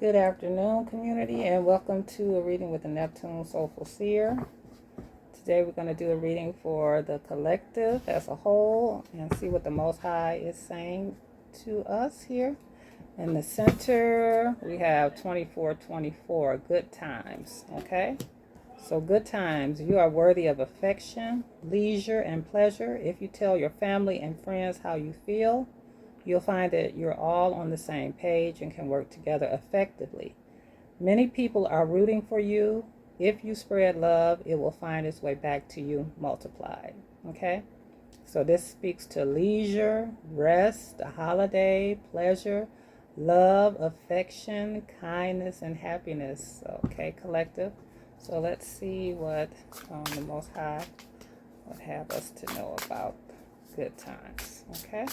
Good afternoon, community, and welcome to a reading with the Neptune Soulful Seer. Today we're going to do a reading for the collective as a whole and see what the Most High is saying to us here. In the center, we have 2424, good times, okay? So good times, you are worthy of affection, leisure, and pleasure. If you tell your family and friends how you feel, you'll find that you're all on the same page and can work together effectively. Many people are rooting for you. If you spread love, it will find its way back to you multiplied. Okay? So this speaks to leisure, rest, a holiday, pleasure, love, affection, kindness, and happiness. Okay, collective. So let's see what the Most High would have us to know about good times. Okay?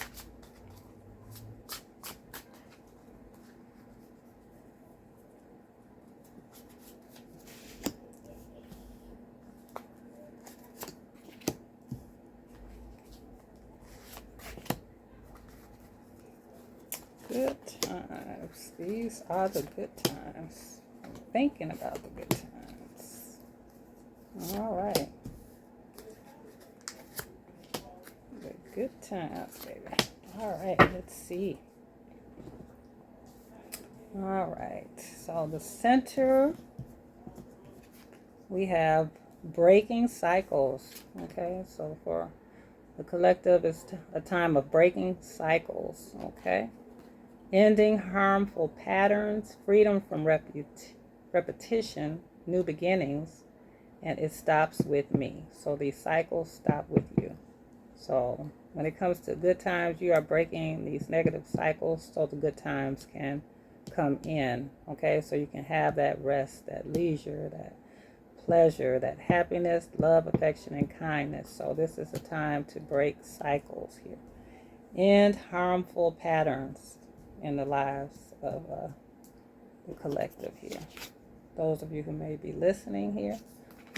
Good times. These are the good times. I'm thinking about the good times. All right. The good times, baby. All right, let's see. All right. So the center, we have breaking cycles. Okay, so for the collective, it's a time of breaking cycles. Okay. Ending harmful patterns, freedom from repetition, new beginnings, and it stops with me. So these cycles stop with you. So when it comes to good times, you are breaking these negative cycles so the good times can come in. Okay, so you can have that rest, that leisure, that pleasure, that happiness, love, affection, and kindness. So this is a time to break cycles here. End harmful patterns in the lives of the collective here. Those of you who may be listening here,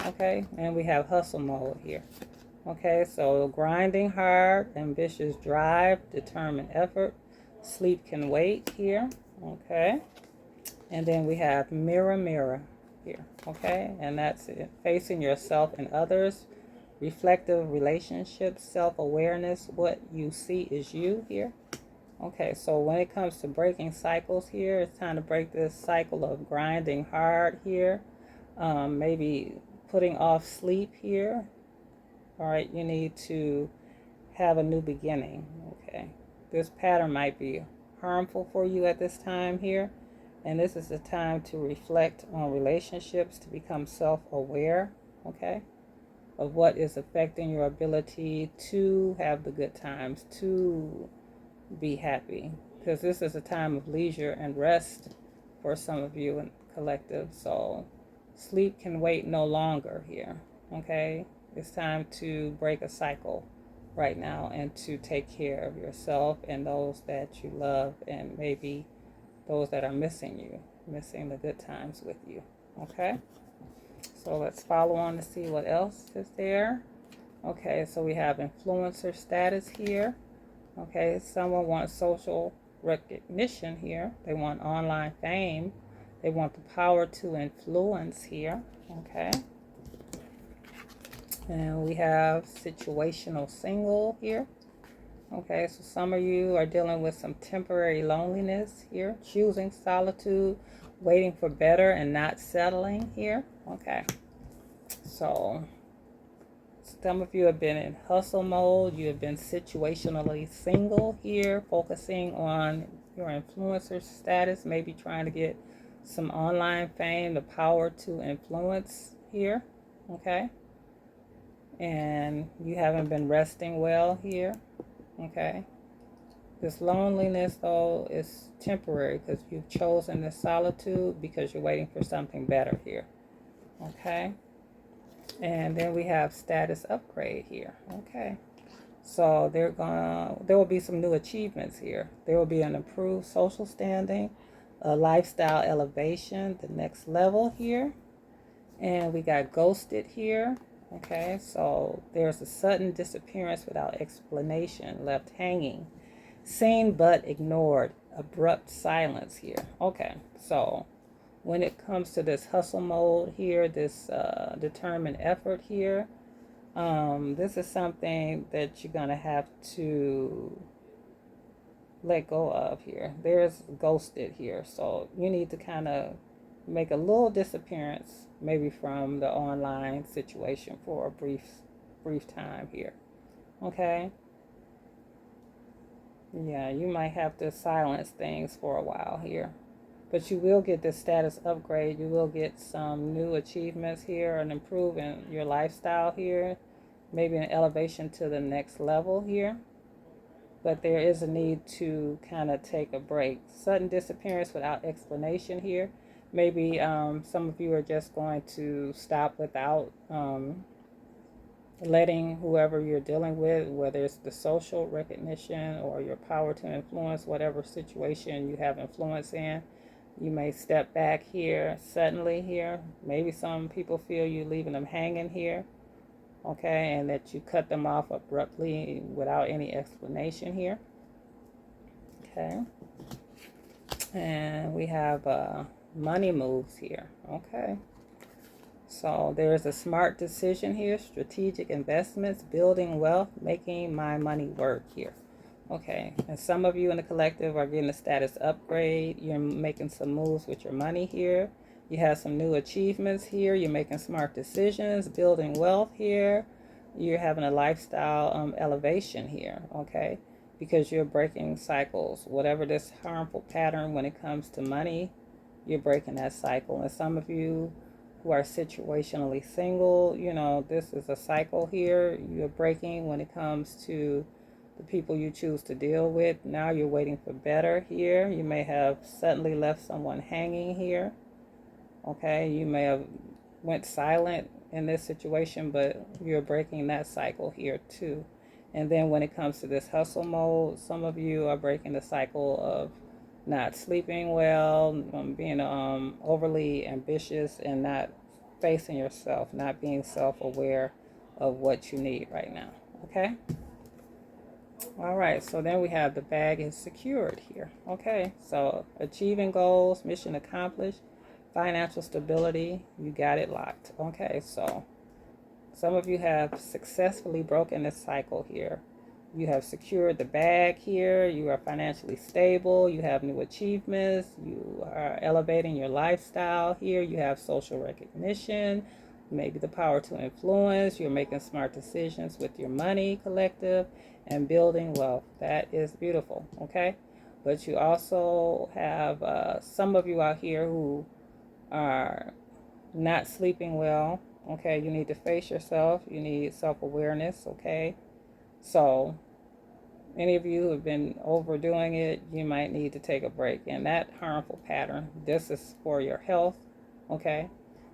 okay? And we have hustle mode here, okay? So grinding hard, ambitious drive, determined effort, sleep can wait here, okay? And then we have mirror, mirror here, okay? And that's it. Facing yourself and others, reflective relationships, self-awareness, what you see is you here. Okay, so when it comes to breaking cycles here, it's time to break this cycle of grinding hard here. Maybe putting off sleep here. All right, you need to have a new beginning. Okay, this pattern might be harmful for you at this time here. And this is the time to reflect on relationships, to become self-aware, okay, of what is affecting your ability to have the good times, to be happy, because this is a time of leisure and rest for some of you in collective. So sleep can wait no longer here. Okay, it's time to break a cycle right now and to take care of yourself and those that you love, and maybe those that are missing you, missing the good times with you. Okay, so let's follow on to see what else is there. Okay, so we have influencer status here. Okay, someone wants social recognition here. They want online fame. They want the power to influence here. Okay. And we have situational single here. Okay, so some of you are dealing with some temporary loneliness here, choosing solitude, waiting for better and not settling here. Okay, so some of you have been in hustle mode. You have been situationally single here, focusing on your influencer status, maybe trying to get some online fame, the power to influence here, okay? And you haven't been resting well here, okay? This loneliness, though, is temporary because you've chosen this solitude because you're waiting for something better here, okay? And then we have status upgrade here. Okay. So there will be some new achievements here. There will be an improved social standing, a lifestyle elevation, the next level here. And we got ghosted here. Okay. So there's a sudden disappearance without explanation, left hanging, seen but ignored, abrupt silence here. Okay, so when it comes to this hustle mode here, this determined effort here, this is something that you're going to have to let go of here. There's ghosted here. So you need to kind of make a little disappearance, maybe from the online situation for a brief time here. Okay? Yeah, you might have to silence things for a while here. But you will get this status upgrade. You will get some new achievements here and improve in your lifestyle here. Maybe an elevation to the next level here. But there is a need to kind of take a break. Sudden disappearance without explanation here. Maybe some of you are just going to stop without letting whoever you're dealing with, whether it's the social recognition or your power to influence, whatever situation you have influence in, you may step back here suddenly here. Maybe some people feel you leaving them hanging here, okay, and that you cut them off abruptly without any explanation here. Okay, and we have money moves here. Okay, so there's a smart decision here, strategic investments, building wealth, making my money work here. Okay, and some of you in the collective are getting a status upgrade. You're making some moves with your money here. You have some new achievements here. You're making smart decisions, building wealth here. You're having a lifestyle elevation here, okay? Because you're breaking cycles. Whatever this harmful pattern when it comes to money, you're breaking that cycle. And some of you who are situationally single, you know, this is a cycle here you're breaking when it comes to the people you choose to deal with. Now you're waiting for better here. You may have suddenly left someone hanging here. Okay, you may have went silent in this situation, but you're breaking that cycle here too. And then when it comes to this hustle mode, some of you are breaking the cycle of not sleeping well, being overly ambitious, and not facing yourself, not being self-aware of what you need right now. Okay? All right, so then we have the bag is secured here. Okay, so achieving goals, mission accomplished, financial stability, you got it locked. Okay, so some of you have successfully broken this cycle here. You have secured the bag here. You are financially stable. You have new achievements. You are elevating your lifestyle here. You have social recognition, maybe the power to influence. You're making smart decisions with your money, collective, and building wealth. That is beautiful, okay? But you also have some of you out here who are not sleeping well, okay? You need to face yourself. You need self-awareness, okay? So any of you who have been overdoing it, you might need to take a break. And that harmful pattern, this is for your health, okay?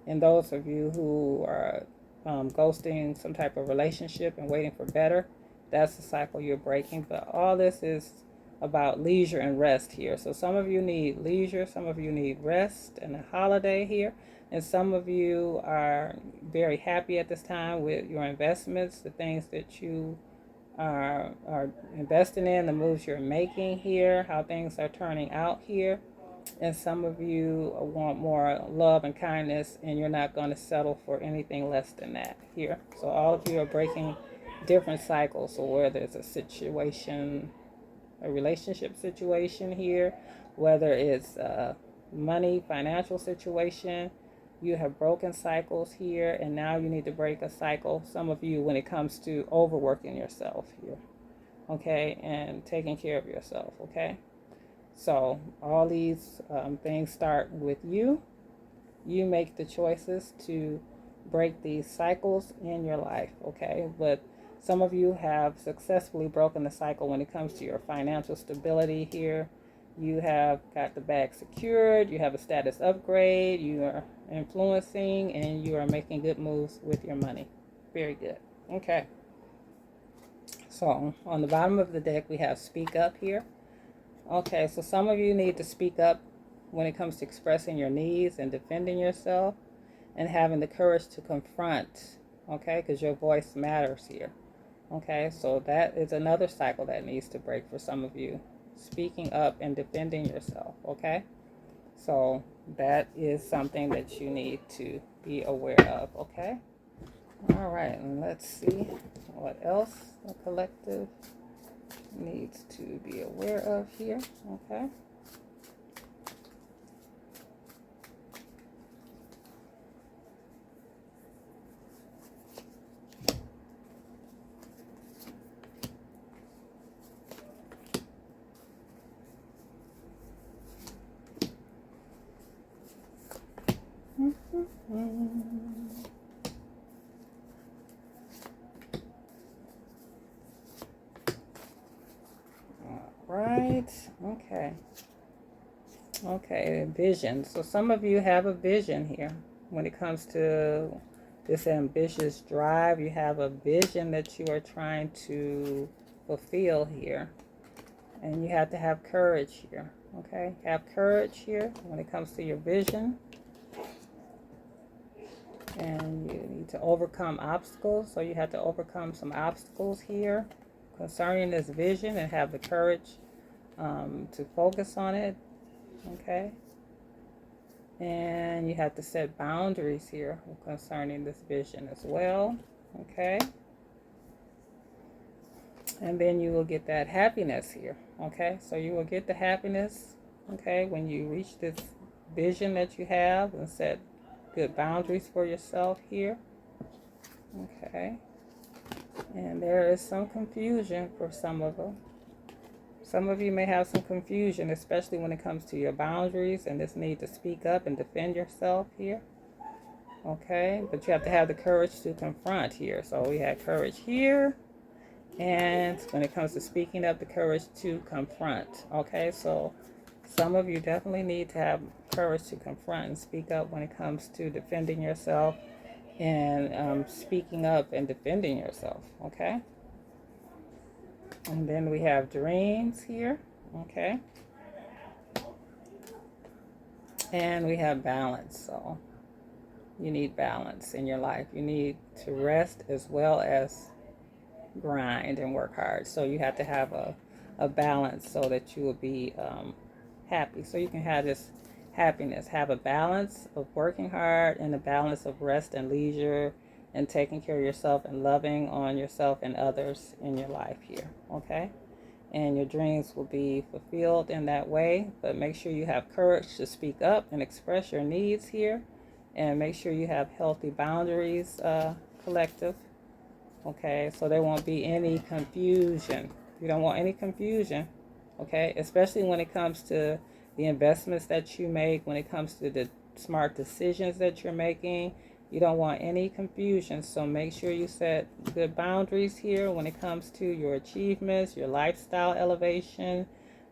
And those of you who are ghosting some type of relationship and waiting for better, that's the cycle you're breaking. But all this is about leisure and rest here. So some of you need leisure, some of you need rest and a holiday here. And some of you are very happy at this time with your investments, the things that you are investing in, the moves you're making here, how things are turning out here. And some of you want more love and kindness, and you're not going to settle for anything less than that here. So all of you are breaking different cycles. So whether it's a situation, a relationship situation here, whether it's a money, financial situation, you have broken cycles here, and now you need to break a cycle. Some of you, when it comes to overworking yourself here, okay, and taking care of yourself, okay? So all these things start with you. You make the choices to break these cycles in your life, okay? But some of you have successfully broken the cycle when it comes to your financial stability here. You have got the bag secured, you have a status upgrade, you are influencing, and you are making good moves with your money. Very good. Okay. So on the bottom of the deck, we have speak up here. Okay, so some of you need to speak up when it comes to expressing your needs and defending yourself and having the courage to confront, okay, because your voice matters here. Okay, so that is another cycle that needs to break for some of you. speaking up and defending yourself, okay? So that is something that you need to be aware of, okay? All right, and let's see what else the collective needs to be aware of here, okay? Right. Okay. Okay. Vision. So some of you have a vision here when it comes to this ambitious drive. You have a vision that you are trying to fulfill here. And you have to have courage here. Okay. Have courage here when it comes to your vision. And you need to overcome obstacles. So you have to overcome some obstacles here concerning this vision and have the courage to focus on it. Okay. And you have to set boundaries here concerning this vision as well. Okay. And then you will get that happiness here. Okay. So you will get the happiness, okay, when you reach this vision that you have and set good boundaries for yourself here. Okay. And there is some confusion for some of them. Some of you may have some confusion, especially when it comes to your boundaries and this need to speak up and defend yourself here. Okay, but you have to have the courage to confront here. So we had courage here. And when it comes to speaking up, the courage to confront. Okay, so some of you definitely need to have courage to confront and speak up when it comes to defending yourself and speaking up and defending yourself. Okay. And then we have dreams here, okay? And we have balance, so you need balance in your life. You need to rest as well as grind and work hard. So you have to have a balance so that you will be happy. So you can have this happiness, have a balance of working hard and a balance of rest and leisure and taking care of yourself and loving on yourself and others in your life here, okay? And your dreams will be fulfilled in that way, but make sure you have courage to speak up and express your needs here, and make sure you have healthy boundaries, collective, okay? So there won't be any confusion. You don't want any confusion, okay? Especially when it comes to the investments that you make, when it comes to the smart decisions that you're making. You don't want any confusion, so make sure you set good boundaries here when it comes to your achievements, your lifestyle elevation,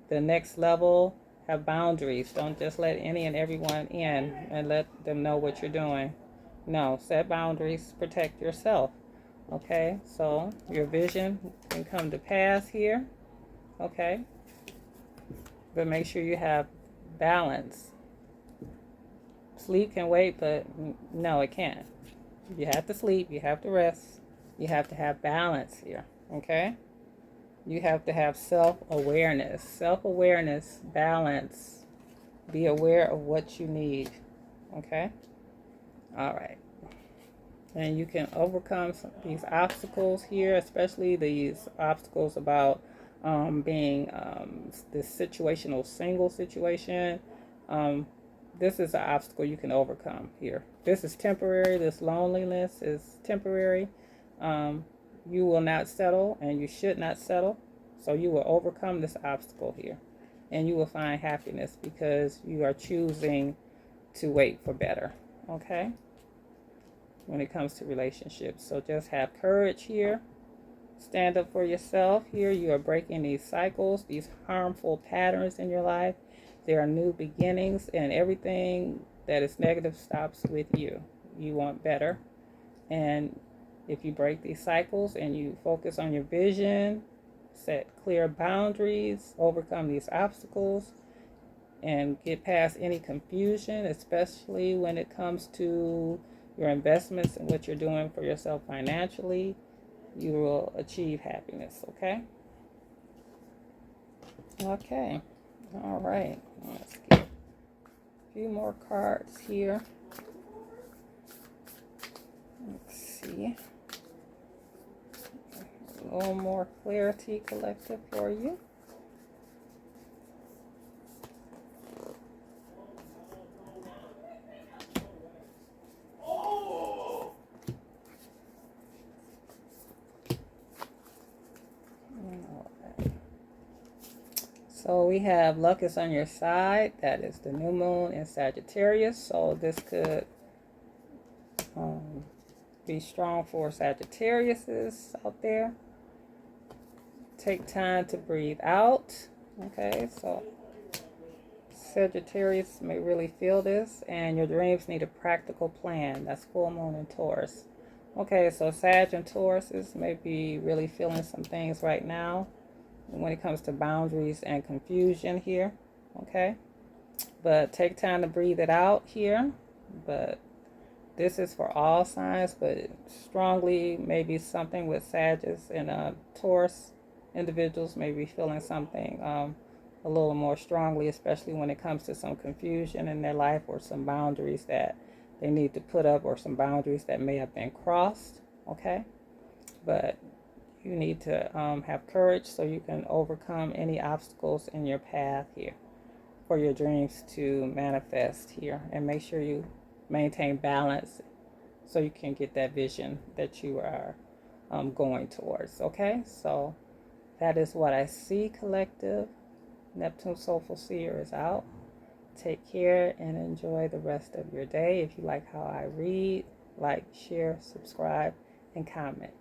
the next level. Have boundaries. Don't just let any and everyone in and let them know what you're doing. No, set boundaries, protect yourself. Okay, so your vision can come to pass here. Okay, but make sure you have balance. Sleep can wait, but no, it can't. You have to sleep, you have to rest, you have to have balance here, okay? You have to have self-awareness, balance, be aware of what you need, okay? All right. And you can overcome these obstacles here, especially these obstacles about being this situational single situation. This is an obstacle you can overcome here. This is temporary. This loneliness is temporary. You will not settle, and you should not settle. So you will overcome this obstacle here, and you will find happiness because you are choosing to wait for better. Okay? When it comes to relationships. So just have courage here. Stand up for yourself here. You are breaking these cycles, these harmful patterns in your life. There are new beginnings, and everything that is negative stops with you. You want better. And if you break these cycles and you focus on your vision, set clear boundaries, overcome these obstacles, and get past any confusion, especially when it comes to your investments and what you're doing for yourself financially, you will achieve happiness, okay? Okay. All right. Let's get a few more cards here. Let's see. A little more clarity, collective, for you. So we have luck is on your side. That is the new moon in Sagittarius. So this could be strong for Sagittariuses out there. Take time to breathe out. Okay, so Sagittarius may really feel this, and your dreams need a practical plan. That's full moon in Taurus. Okay, so Sag and Tauruses may be really feeling some things right now when it comes to boundaries and confusion here. Okay, but take time to breathe it out here. But this is for all signs, but strongly maybe something with Sagittarius and Taurus individuals may be feeling something a little more strongly, especially when it comes to some confusion in their life or some boundaries that they need to put up or some boundaries that may have been crossed. Okay, but you need to have courage so you can overcome any obstacles in your path here for your dreams to manifest here, and make sure you maintain balance so you can get that vision that you are going towards. Okay, so that is what I see, collective. Neptune Soulful Seer is out. Take care and enjoy the rest of your day. If you like how I read, like, share, subscribe, and comment.